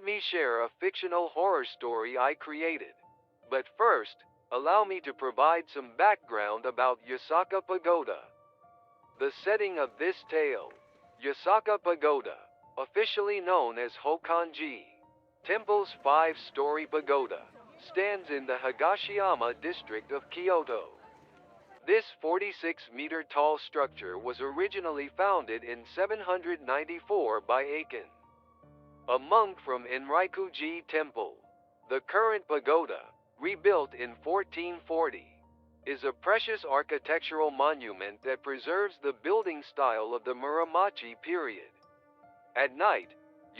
let me share a fictional horror story I created. But first, allow me to provide some background about Yasaka Pagoda. The setting of this tale, Yasaka Pagoda, officially known as Hokanji Temple's five-story pagoda, stands in the Higashiyama district of Kyoto. This 46-meter tall structure was originally founded in 794 by Aiken, a monk from Enrikuji Temple. The current pagoda, rebuilt in 1440, is a precious architectural monument that preserves the building style of the Muromachi period. At night,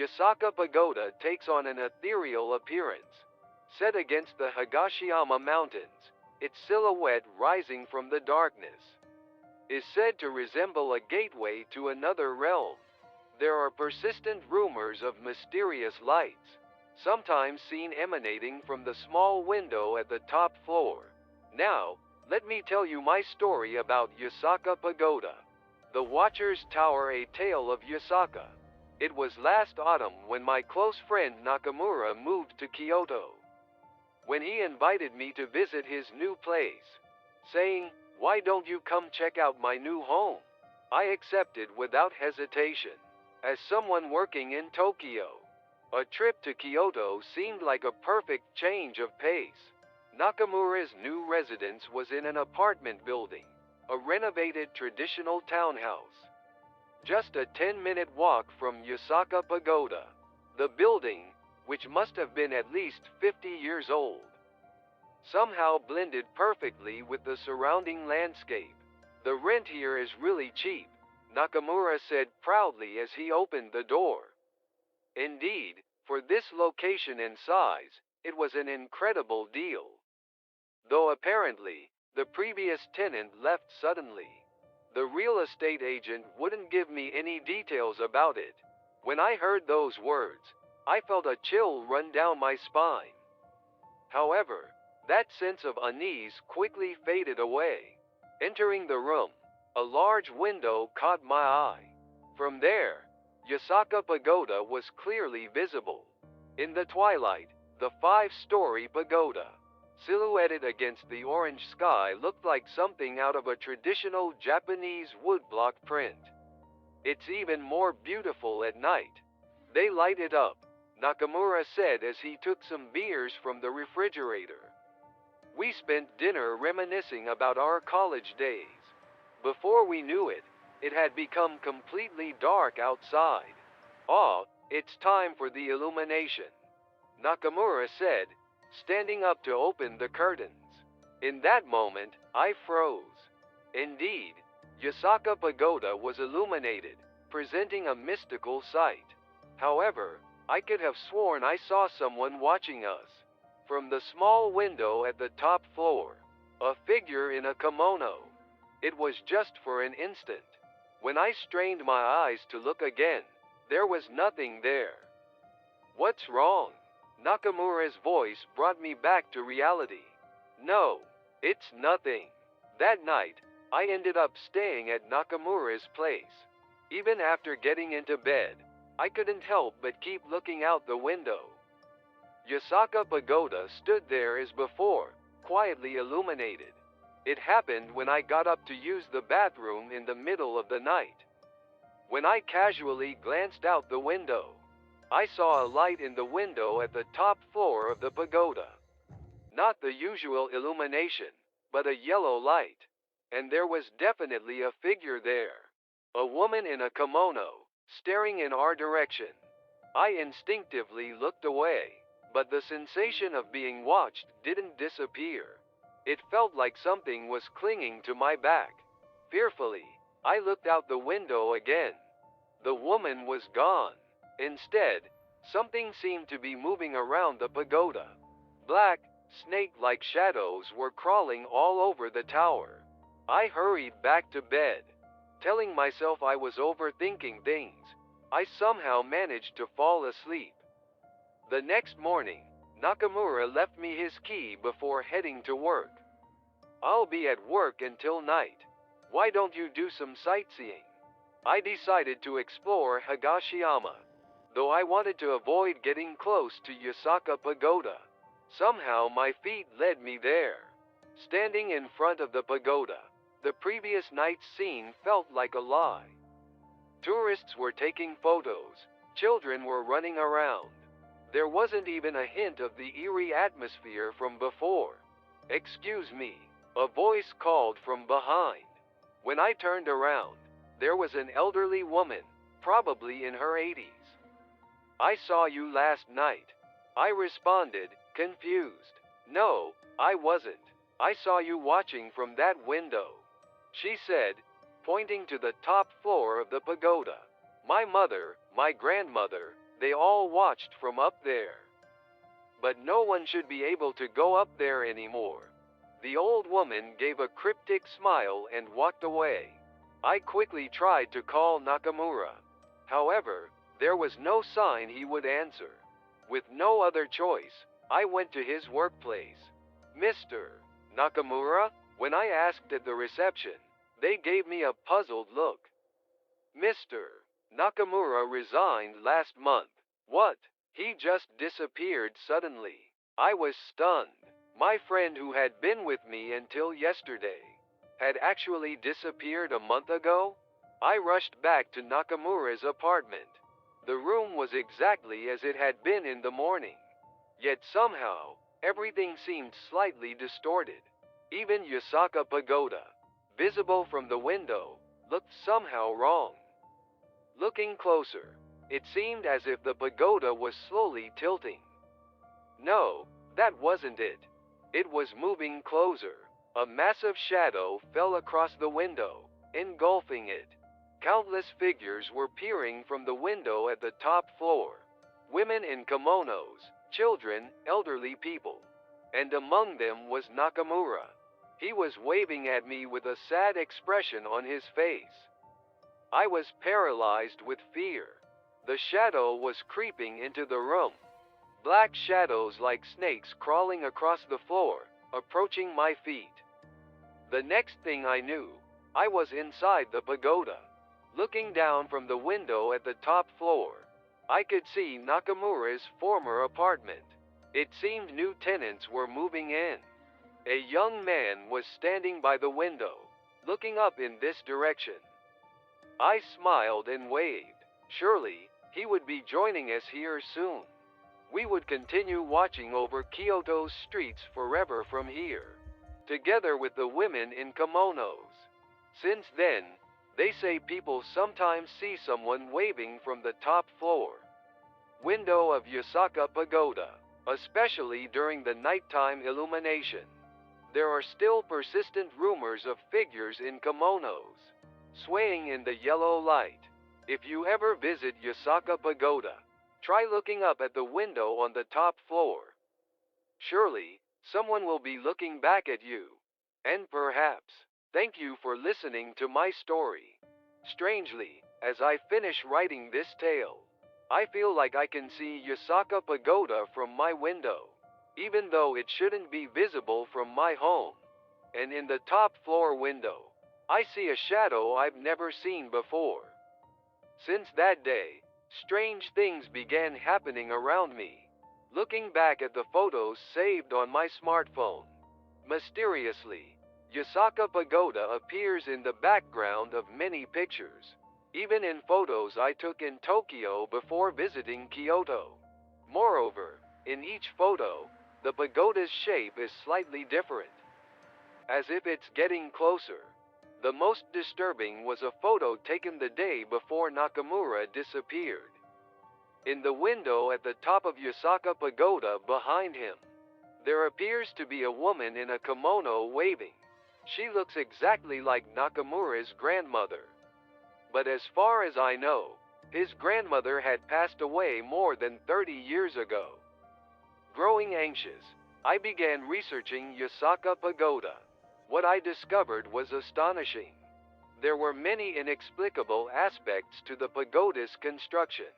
Yasaka Pagoda takes on an ethereal appearance. Set against the Higashiyama Mountains, its silhouette rising from the darkness is said to resemble a gateway to another realm. There are persistent rumors of mysterious lights, sometimes seen emanating from the small window at the top floor. Now, let me tell you my story about Yasaka Pagoda. The Watcher's Tower, a tale of Yasaka. It was last autumn when my close friend Nakamura moved to Kyoto. When he invited me to visit his new place, saying, "Why don't you come check out my new home?" I accepted without hesitation. As someone working in Tokyo, a trip to Kyoto seemed like a perfect change of pace. Nakamura's new residence was in an apartment building, a renovated traditional townhouse. Just a 10-minute walk from Yasaka Pagoda. The building, which must have been at least 50 years old, somehow blended perfectly with the surrounding landscape. "The rent here is really cheap," Nakamura said proudly as he opened the door. Indeed, for this location and size, it was an incredible deal. Though apparently, the previous tenant left suddenly. The real estate agent wouldn't give me any details about it. When I heard those words, I felt a chill run down my spine. However, that sense of unease quickly faded away. Entering the room, a large window caught my eye. From there, Yasaka Pagoda was clearly visible. In the twilight, the five-story pagoda, silhouetted against the orange sky, looked like something out of a traditional Japanese woodblock print. It's even more beautiful at night. They light it up, Nakamura said as he took some beers from the refrigerator. We spent dinner reminiscing about our college days. Before we knew it, it had become completely dark outside. "Ah, it's time for the illumination," Nakamura said, standing up to open the curtains. In that moment, I froze. Indeed, Yasaka Pagoda was illuminated, presenting a mystical sight. However, I could have sworn I saw someone watching us. From the small window at the top floor, a figure in a kimono. It was just for an instant. When I strained my eyes to look again, there was nothing there. "What's wrong?" Nakamura's voice brought me back to reality. "No, it's nothing." That night, I ended up staying at Nakamura's place. Even after getting into bed, I couldn't help but keep looking out the window. Yasaka Pagoda stood there as before, quietly illuminated. It happened when I got up to use the bathroom in the middle of the night. When I casually glanced out the window, I saw a light in the window at the top floor of the pagoda. Not the usual illumination, but a yellow light. And there was definitely a figure there. A woman in a kimono, staring in our direction. I instinctively looked away, but the sensation of being watched didn't disappear. It felt like something was clinging to my back. Fearfully, I looked out the window again. The woman was gone. Instead, something seemed to be moving around the pagoda. Black, snake-like shadows were crawling all over the tower. I hurried back to bed, telling myself I was overthinking things. I somehow managed to fall asleep. The next morning, Nakamura left me his key before heading to work. "I'll be at work until night. Why don't you do some sightseeing?" I decided to explore Higashiyama. though I wanted to avoid getting close to Yasaka Pagoda. Somehow my feet led me there. Standing in front of the pagoda, the previous night's scene felt like a lie. Tourists were taking photos, children were running around. There wasn't even a hint of the eerie atmosphere from before. "Excuse me," a voice called from behind. When I turned around, there was an elderly woman, probably in her 80s. "I saw you last night," I responded, confused. "No, I wasn't. I saw you watching from that window," she said, pointing to the top floor of the pagoda. "My mother, my grandmother, they all watched from up there. But no one should be able to go up there anymore." The old woman gave a cryptic smile and walked away. I quickly tried to call Nakamura. However, there was no sign he would answer. With no other choice, I went to his workplace. "Mr. Nakamura?" When I asked at the reception, they gave me a puzzled look. "Mr. Nakamura resigned last month." What? He just disappeared suddenly. I was stunned. My friend who had been with me until yesterday had actually disappeared a month ago? I rushed back to Nakamura's apartment. The room was exactly as it had been in the morning. Yet somehow, everything seemed slightly distorted. Even Yasaka Pagoda, visible from the window, looked somehow wrong. Looking closer, it seemed as if the pagoda was slowly tilting. No, that wasn't it. It was moving closer. A massive shadow fell across the window, engulfing it. Countless figures were peering from the window at the top floor. Women in kimonos, children, elderly people. And among them was Nakamura. He was waving at me with a sad expression on his face. I was paralyzed with fear. The shadow was creeping into the room. Black shadows like snakes crawling across the floor, approaching my feet. The next thing I knew, I was inside the pagoda. Looking down from the window at the top floor, I could see Nakamura's former apartment. It seemed new tenants were moving in. A young man was standing by the window, looking up in this direction. I smiled and waved. Surely, he would be joining us here soon. We would continue watching over Kyoto's streets forever from here, together with the women in kimonos. Since then, they say people sometimes see someone waving from the top floor window of Yasaka Pagoda, especially during the nighttime illumination. There are still persistent rumors of figures in kimonos, swaying in the yellow light. If you ever visit Yasaka Pagoda, try looking up at the window on the top floor. Surely, someone will be looking back at you. And perhaps, thank you for listening to my story. Strangely, as I finish writing this tale, I feel like I can see Yasaka Pagoda from my window, even though it shouldn't be visible from my home. And in the top floor window, I see a shadow I've never seen before. Since that day, strange things began happening around me. Looking back at the photos saved on my smartphone, mysteriously, Yasaka Pagoda appears in the background of many pictures, even in photos I took in Tokyo before visiting Kyoto. Moreover, in each photo, the pagoda's shape is slightly different, as if it's getting closer. The most disturbing was a photo taken the day before Nakamura disappeared. In the window at the top of Yasaka Pagoda behind him, there appears to be a woman in a kimono waving. She looks exactly like Nakamura's grandmother. But as far as I know, his grandmother had passed away more than 30 years ago. Growing anxious, I began researching Yasaka Pagoda. What I discovered was astonishing. There were many inexplicable aspects to the pagoda's construction.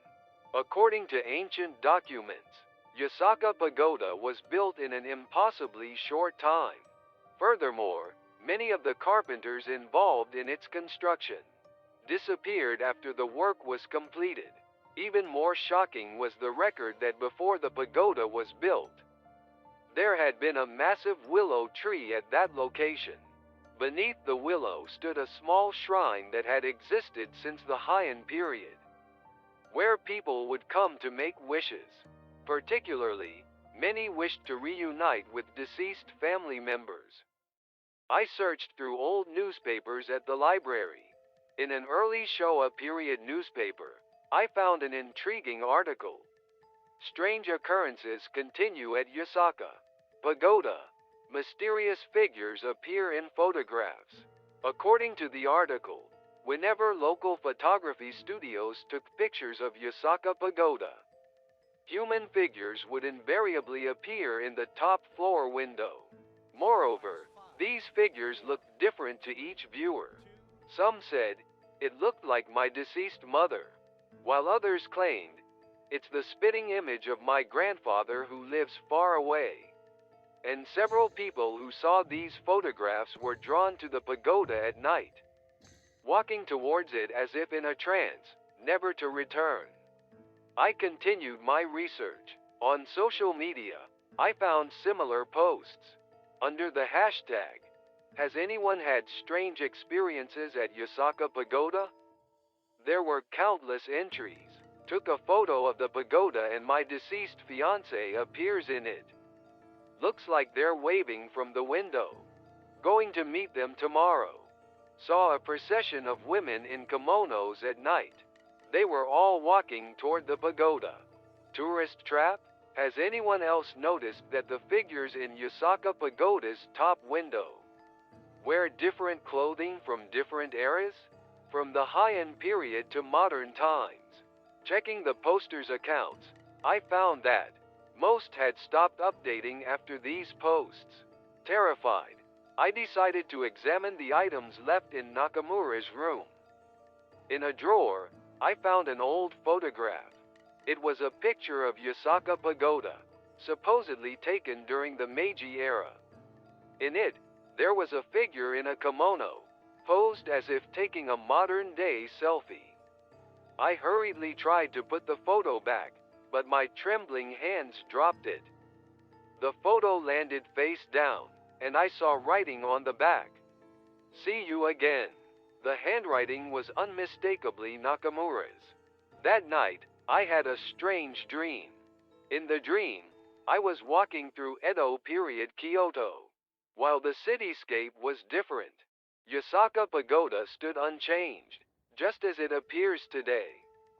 According to ancient documents, Yasaka Pagoda was built in an impossibly short time. Furthermore, many of the carpenters involved in its construction disappeared after the work was completed. Even more shocking was the record that before the pagoda was built, there had been a massive willow tree at that location. Beneath the willow stood a small shrine that had existed since the Heian period, where people would come to make wishes. Particularly, many wished to reunite with deceased family members. I searched through old newspapers at the library. In an early Showa period newspaper, I found an intriguing article. Strange occurrences continue at Yasaka Pagoda. Mysterious figures appear in photographs. According to the article, whenever local photography studios took pictures of Yasaka Pagoda, human figures would invariably appear in the top floor window. Moreover, these figures looked different to each viewer. Some said, it looked like my deceased mother, while others claimed, it's the spitting image of my grandfather who lives far away. And several people who saw these photographs were drawn to the pagoda at night, walking towards it as if in a trance, never to return. I continued my research. On social media, I found similar posts. Under the hashtag, "Has anyone had strange experiences at Yasaka Pagoda?" There were countless entries. Took a photo of the pagoda and my deceased fiance appears in it. Looks like they're waving from the window. Going to meet them tomorrow. Saw a procession of women in kimonos at night. They were all walking toward the pagoda. Tourist trap? Has anyone else noticed that the figures in Yasaka Pagoda's top window wear different clothing from different eras? From the Heian period to modern times. Checking the posters' accounts, I found that most had stopped updating after these posts. Terrified, I decided to examine the items left in Nakamura's room. In a drawer, I found an old photograph. It was a picture of Yasaka Pagoda, supposedly taken during the Meiji era. In it, there was a figure in a kimono, posed as if taking a modern-day selfie. I hurriedly tried to put the photo back, but my trembling hands dropped it. The photo landed face down, and I saw writing on the back. "See you again." The handwriting was unmistakably Nakamura's. That night, I had a strange dream. In the dream, I was walking through Edo period Kyoto. While the cityscape was different, Yasaka Pagoda stood unchanged, just as it appears today.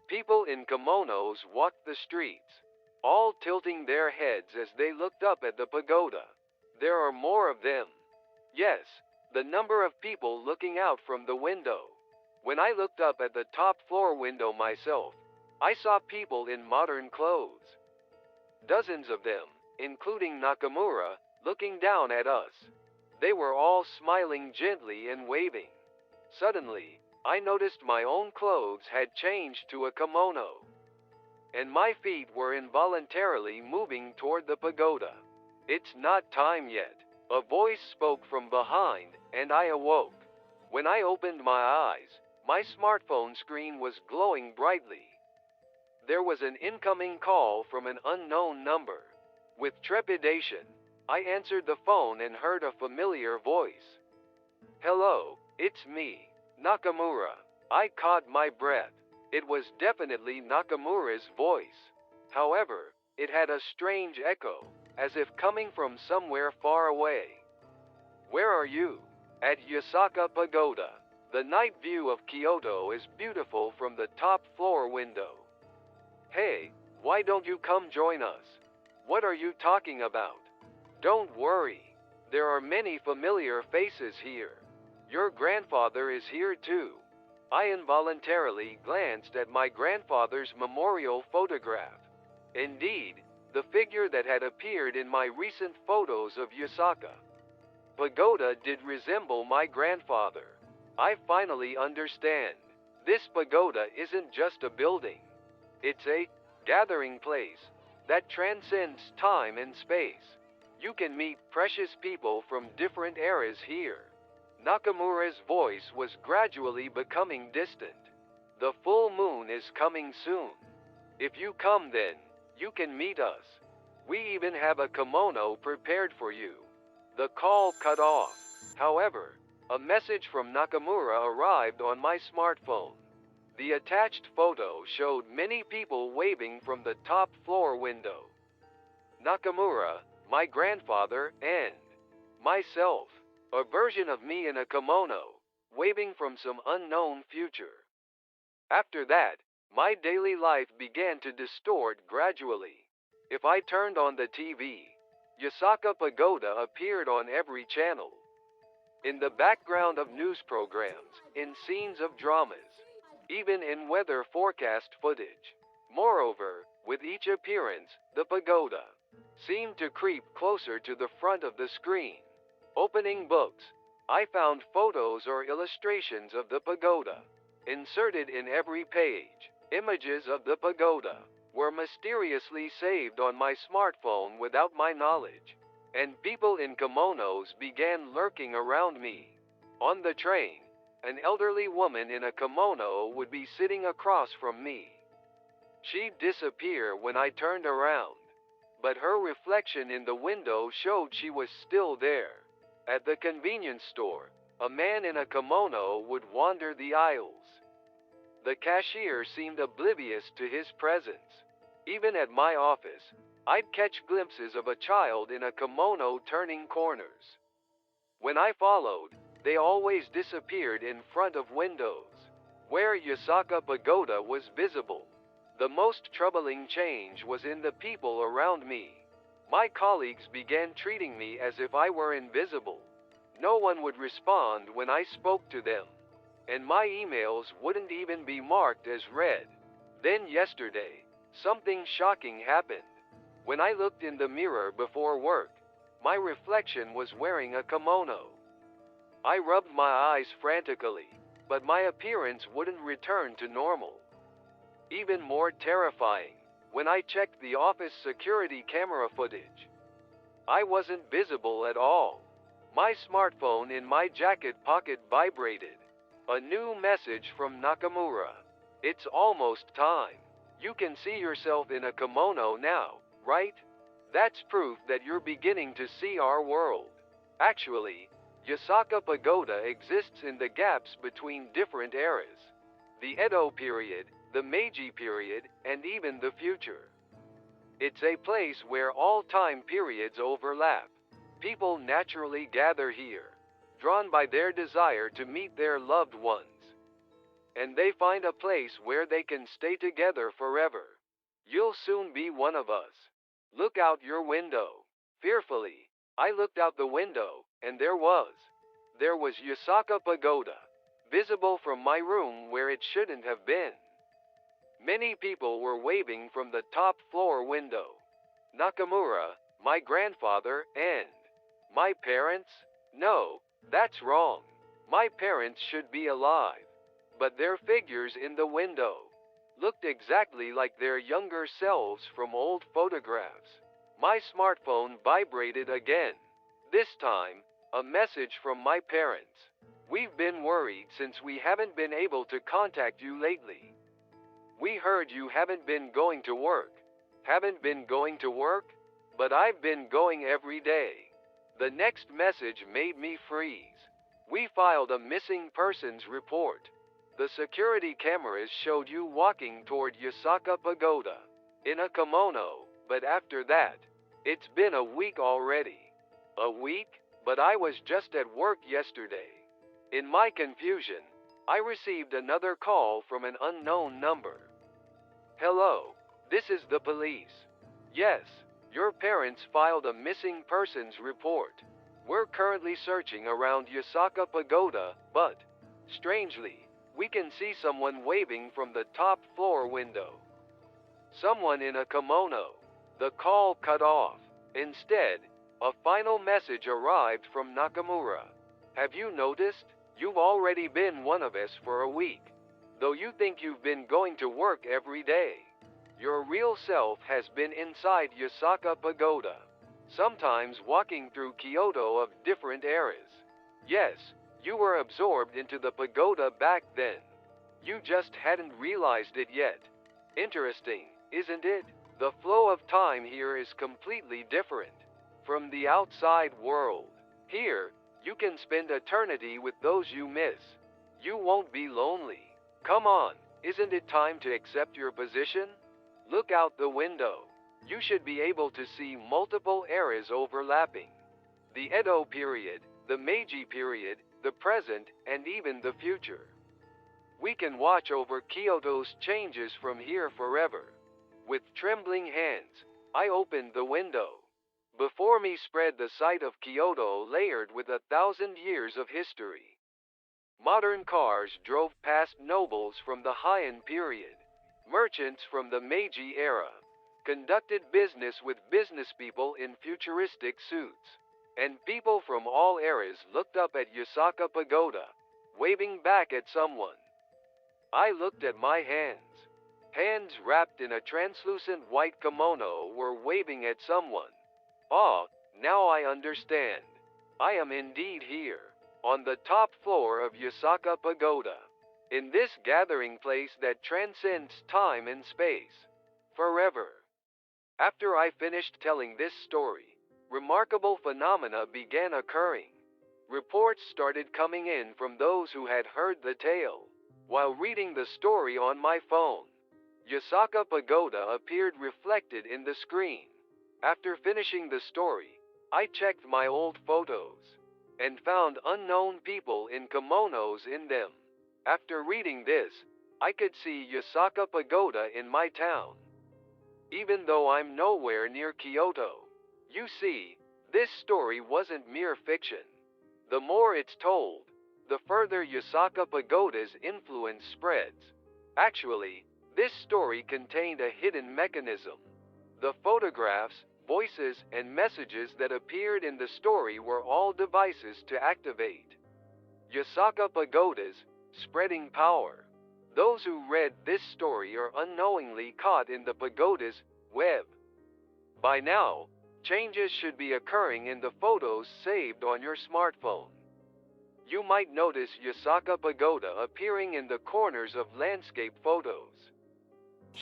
People in kimonos walked the streets, all tilting their heads as they looked up at the pagoda. There are more of them. Yes, the number of people looking out from the window. When I looked up at the top floor window myself, I saw people in modern clothes. Dozens of them, including Nakamura, looking down at us. They were all smiling gently and waving. Suddenly, I noticed my own clothes had changed to a kimono, and my feet were involuntarily moving toward the pagoda. "It's not time yet," a voice spoke from behind, and I awoke. When I opened my eyes, my smartphone screen was glowing brightly. There was an incoming call from an unknown number. With trepidation, I answered the phone and heard a familiar voice. "Hello, it's me, Nakamura." I caught my breath. It was definitely Nakamura's voice. However, it had a strange echo, as if coming from somewhere far away. "Where are you?" "At Yasaka Pagoda. The night view of Kyoto is beautiful from the top floor window." "Hey, why don't you come join us?" "What are you talking about?" "Don't worry. There are many familiar faces here. Your grandfather is here too." I involuntarily glanced at my grandfather's memorial photograph. Indeed, the figure that had appeared in my recent photos of Yasaka Pagoda did resemble my grandfather. I finally understand. This pagoda isn't just a building. It's a gathering place that transcends time and space. You can meet precious people from different eras here. Nakamura's voice was gradually becoming distant. "The full moon is coming soon. If you come then, you can meet us. We even have a kimono prepared for you. The call cut off. However, a message from Nakamura arrived on my smartphone. The attached photo showed many people waving from the top floor window. Nakamura, my grandfather, and myself, a version of me in a kimono, waving from some unknown future. After that, my daily life began to distort gradually. If I turned on the TV, Yasaka Pagoda appeared on every channel. In the background of news programs, in scenes of dramas, even in weather forecast footage. Moreover, with each appearance, the pagoda seemed to creep closer to the front of the screen. Opening books, I found photos or illustrations of the pagoda. Inserted in every page, images of the pagoda were mysteriously saved on my smartphone without my knowledge, and people in kimonos began lurking around me. On the train, an elderly woman in a kimono would be sitting across from me. She'd disappear when I turned around, but her reflection in the window showed she was still there. At the convenience store, a man in a kimono would wander the aisles. The cashier seemed oblivious to his presence. Even at my office, I'd catch glimpses of a child in a kimono turning corners. When I followed, they always disappeared in front of windows, where Yasaka Pagoda was visible. The most troubling change was in the people around me. My colleagues began treating me as if I were invisible. No one would respond when I spoke to them, and my emails wouldn't even be marked as read. Then yesterday, something shocking happened. When I looked in the mirror before work, my reflection was wearing a kimono. I rubbed my eyes frantically, but my appearance wouldn't return to normal. Even more terrifying, when I checked the office security camera footage, I wasn't visible at all. My smartphone in my jacket pocket vibrated. A new message from Nakamura. It's almost time. You can see yourself in a kimono now, right? That's proof that you're beginning to see our world. Actually, Yasaka Pagoda exists in the gaps between different eras. The Edo period, the Meiji period, and even the future. It's a place where all time periods overlap. People naturally gather here, drawn by their desire to meet their loved ones. And they find a place where they can stay together forever. You'll soon be one of us. Look out your window. Fearfully, I looked out the window, and there was Yasaka Pagoda, visible from my room where it shouldn't have been. Many people were waving from the top floor window. Nakamura, my grandfather, and my parents? No, that's wrong. My parents should be alive. But their figures in the window looked exactly like their younger selves from old photographs. My smartphone vibrated again. This time, a message from my parents. We've been worried since we haven't been able to contact you lately. We heard you haven't been going to work. Haven't been going to work? But I've been going every day. The next message made me freeze. We filed a missing persons report. The security cameras showed you walking toward Yasaka Pagoda in a kimono, but after that, it's been a week already. A week? But I was just at work yesterday. In my confusion, I received another call from an unknown number. Hello, this is the police. Yes, your parents filed a missing persons report. We're currently searching around Yasaka Pagoda, but, strangely, we can see someone waving from the top floor window. Someone in a kimono. The call cut off. Instead, a final message arrived from Nakamura. Have you noticed? You've already been one of us for a week. Though you think you've been going to work every day, your real self has been inside Yasaka Pagoda, sometimes walking through Kyoto of different eras. Yes, you were absorbed into the pagoda back then. You just hadn't realized it yet. Interesting. isn't it? The flow of time here is completely different from the outside world. Here, you can spend eternity with those you miss. You won't be lonely. Come on, isn't it time to accept your position? Look out the window. You should be able to see multiple eras overlapping. The Edo period, the Meiji period, the present, and even the future. We can watch over Kyoto's changes from here forever. With trembling hands, I opened the window. Before me spread the sight of Kyoto layered with 1,000 years of history. Modern cars drove past nobles from the Heian period, merchants from the Meiji era, conducted business with businesspeople in futuristic suits, and people from all eras looked up at Yasaka Pagoda, waving back at someone. I looked at my hands. Hands wrapped in a translucent white kimono were waving at someone. Ah, now I understand. I am indeed here, on the top floor of Yasaka Pagoda, in this gathering place that transcends time and space, forever. After I finished telling this story, remarkable phenomena began occurring. Reports started coming in from those who had heard the tale. While reading the story on my phone, Yasaka Pagoda appeared reflected in the screen. After finishing the story, I checked my old photos and found unknown people in kimonos in them. After reading this, I could see Yasaka Pagoda in my town, even though I'm nowhere near Kyoto. You see, this story wasn't mere fiction. The more it's told, the further Yasaka Pagoda's influence spreads. Actually, this story contained a hidden mechanism. The photographs, voices, and messages that appeared in the story were all devices to activate Yasaka Pagoda's spreading power. Those who read this story are unknowingly caught in the pagoda's web. By now, changes should be occurring in the photos saved on your smartphone. You might notice Yasaka Pagoda appearing in the corners of landscape photos.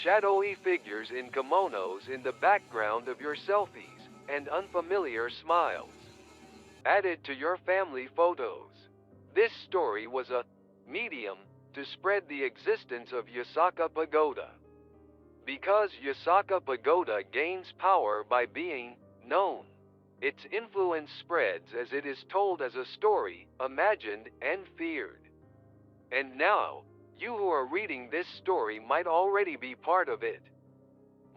Shadowy figures in kimonos in the background of your selfies, and unfamiliar smiles added to your family photos. This story was a medium to spread the existence of Yasaka Pagoda. Because Yasaka Pagoda gains power by being known, its influence spreads as it is told as a story, imagined and feared. And now, you who are reading this story might already be part of it.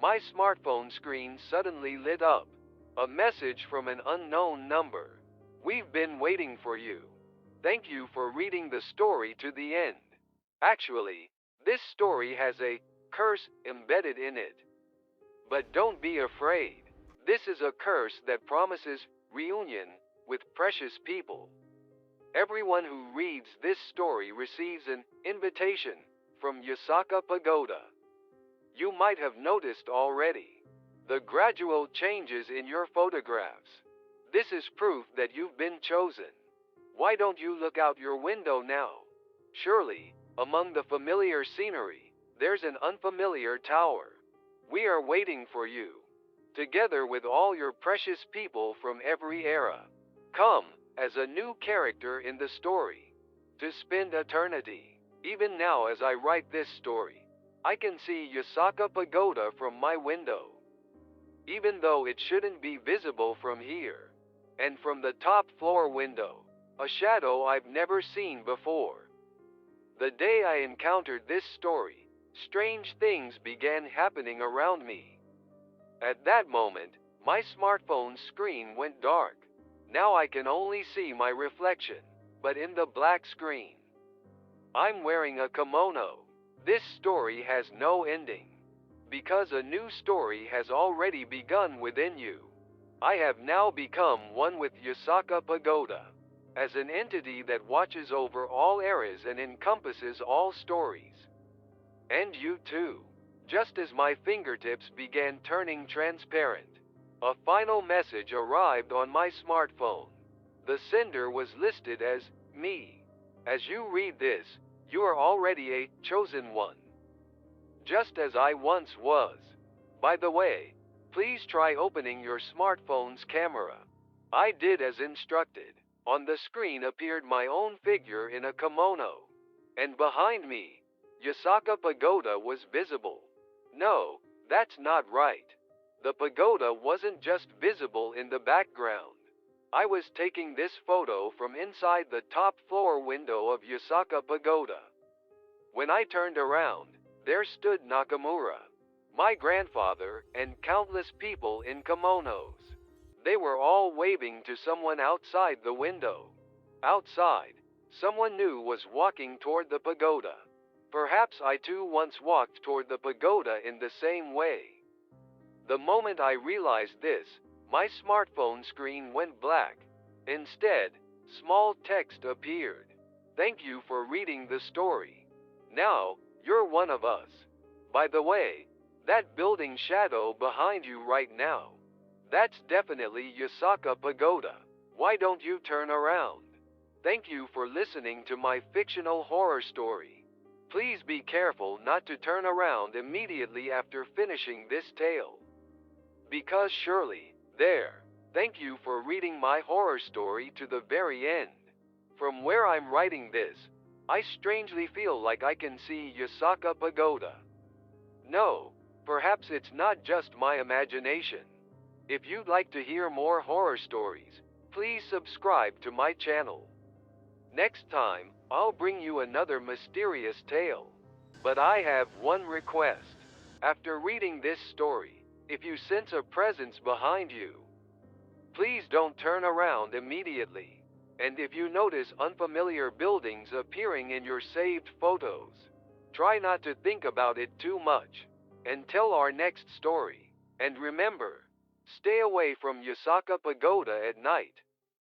My smartphone screen suddenly lit up. A message from an unknown number. We've been waiting for you. Thank you for reading the story to the end. Actually, this story has a curse embedded in it. But don't be afraid. This is a curse that promises reunion with precious people. Everyone who reads this story receives an invitation from Yasaka Pagoda. You might have noticed already the gradual changes in your photographs. This is proof that you've been chosen. Why don't you look out your window now? Surely, among the familiar scenery, there's an unfamiliar tower. We are waiting for you, together with all your precious people from every era. Come, as a new character in the story, to spend eternity. Even now as I write this story, I can see Yasaka Pagoda from my window. Even though it shouldn't be visible from here, and from the top floor window, a shadow I've never seen before. The day I encountered this story, strange things began happening around me. At that moment, my smartphone screen went dark. Now I can only see my reflection, but in the black screen. I'm wearing a kimono. This story has no ending. Because a new story has already begun within you. I have now become one with Yasaka Pagoda, as an entity that watches over all eras and encompasses all stories. And you too. Just as my fingertips began turning transparent, a final message arrived on my smartphone. The sender was listed as me. As you read this, you are already a chosen one. Just as I once was. By the way, please try opening your smartphone's camera. I did as instructed. On the screen appeared my own figure in a kimono. And behind me, Yasaka Pagoda was visible. No, that's not right. The pagoda wasn't just visible in the background. I was taking this photo from inside the top floor window of Yasaka Pagoda. When I turned around, there stood Nakamura, my grandfather, and countless people in kimonos. They were all waving to someone outside the window. Outside, someone new was walking toward the pagoda. Perhaps I too once walked toward the pagoda in the same way. The moment I realized this, my smartphone screen went black. Instead, small text appeared. Thank you for reading the story. Now, you're one of us. By the way, that building shadow behind you right now, that's definitely Yasaka Pagoda. Why don't you turn around? Thank you for listening to my fictional horror story. Please be careful not to turn around immediately after finishing this tale. Because surely, there. Thank you for reading my horror story to the very end. From where I'm writing this, I strangely feel like I can see Yasaka Pagoda. No, perhaps it's not just my imagination. If you'd like to hear more horror stories, please subscribe to my channel. Next time, I'll bring you another mysterious tale. But I have one request. After reading this story, if you sense a presence behind you, please don't turn around immediately. And if you notice unfamiliar buildings appearing in your saved photos, try not to think about it too much. Until our next story. And remember, stay away from Yasaka Pagoda at night.